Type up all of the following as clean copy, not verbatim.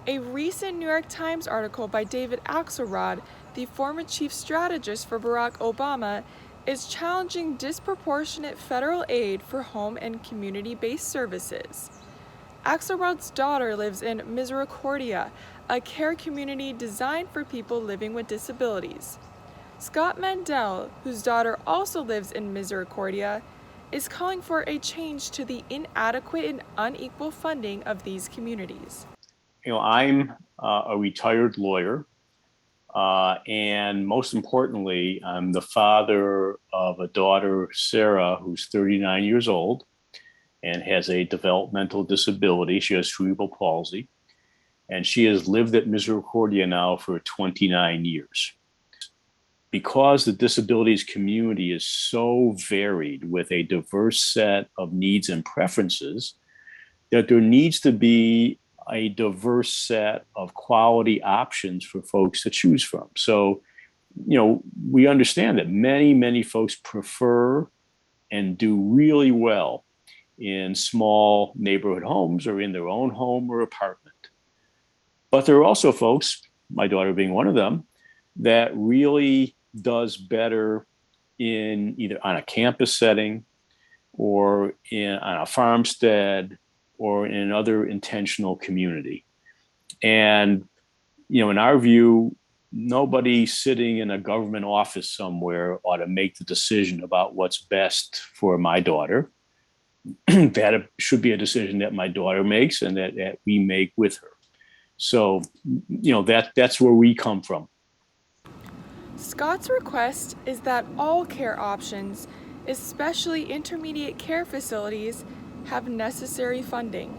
A recent New York Times article by David Axelrod, the former chief strategist for Barack Obama, is challenging disproportionate federal aid for home and community-based services. Axelrod's daughter lives in Misericordia, a care community designed for people living with disabilities. Scott Mandel, whose daughter also lives in Misericordia, is calling for a change to the inadequate and unequal funding of these communities. I'm a retired lawyer, and most importantly, I'm the father of a daughter, Sarah, who's 39 years old and has a developmental disability. She has cerebral palsy, and she has lived at Misericordia now for 29 years. Because the disabilities community is so varied with a diverse set of needs and preferences, that there needs to be a diverse set of quality options for folks to choose from. So, we understand that many folks prefer and do really well in small neighborhood homes or in their own home or apartment. But there are also folks, my daughter being one of them, that really does better in either on a campus setting or on a farmstead or in another intentional community. And, in our view, nobody sitting in a government office somewhere ought to make the decision about what's best for my daughter. That should be a decision that my daughter makes and that we make with her. So, that's where we come from. Scott's request is that all care options, especially intermediate care facilities, have necessary funding.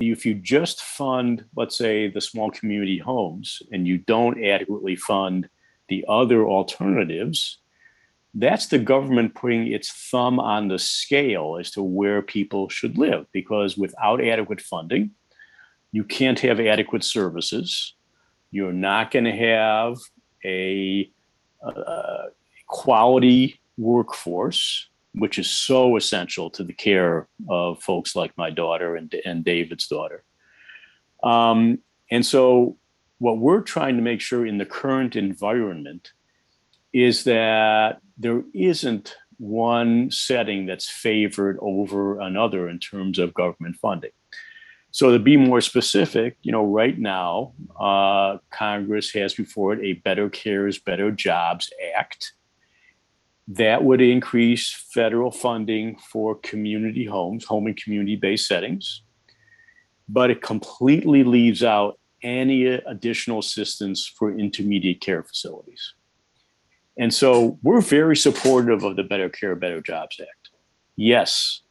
If you just fund, let's say, the small community homes and you don't adequately fund the other alternatives, that's the government putting its thumb on the scale as to where people should live. Because without adequate funding, you can't have adequate services. You're not going to have a quality workforce, which is so essential to the care of folks like my daughter and David's daughter. And so what we're trying to make sure in the current environment is that there isn't one setting that's favored over another in terms of government funding. So to be more specific, right now, Congress has before it a Better Cares, Better Jobs Act that would increase federal funding for community homes, home and community-based settings, but it completely leaves out any additional assistance for intermediate care facilities. And so we're very supportive of the Better Care, Better Jobs Act. Yes,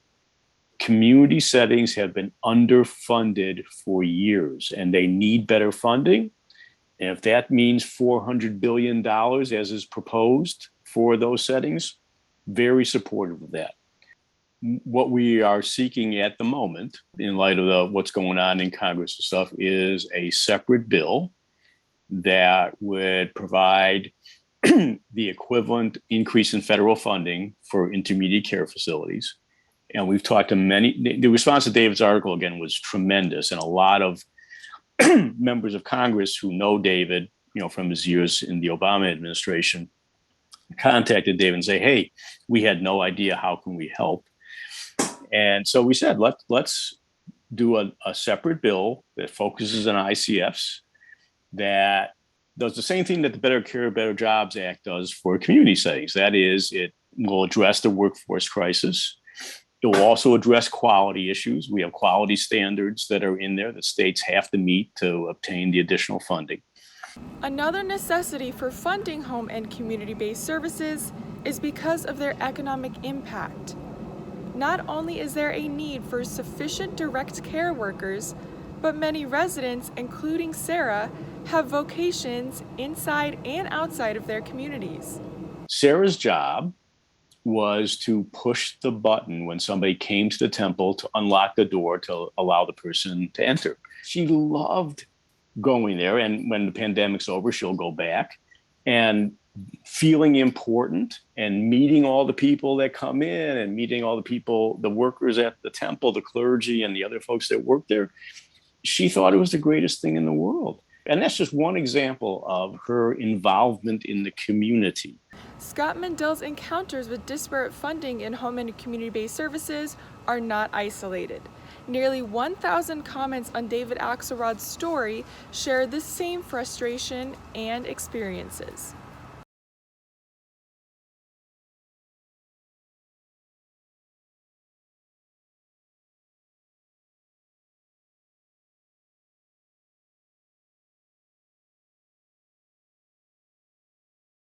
community settings have been underfunded for years and they need better funding. And if that means $400 billion as is proposed for those settings, very supportive of that. What we are seeking at the moment, in light of what's going on in Congress and stuff, is a separate bill that would provide the equivalent increase in federal funding for intermediate care facilities. And we've talked to the response to David's article, again, was tremendous. And a lot of members of Congress who know David, from his years in the Obama administration, contacted David and say, hey, we had no idea. How can we help? And so we said, let's do a separate bill that focuses on ICFs that does the same thing that the Better Care, Better Jobs Act does for community settings. That is, it will address the workforce crisis. It will also address quality issues. We have quality standards that are in there that states have to meet to obtain the additional funding. Another necessity for funding home and community-based services is because of their economic impact. Not only is there a need for sufficient direct care workers, but many residents, including Sarah, have vocations inside and outside of their communities. Sarah's job was to push the button when somebody came to the temple to unlock the door to allow the person to enter. She loved going there, and when the pandemic's over, she'll go back. And feeling important and meeting all the people that come in and meeting all the people, the workers at the temple, the clergy and the other folks that work there, she thought it was the greatest thing in the world. And that's just one example of her involvement in the community. Scott Mandel's encounters with disparate funding in home and community-based services are not isolated. Nearly 1,000 comments on David Axelrod's story share the same frustration and experiences.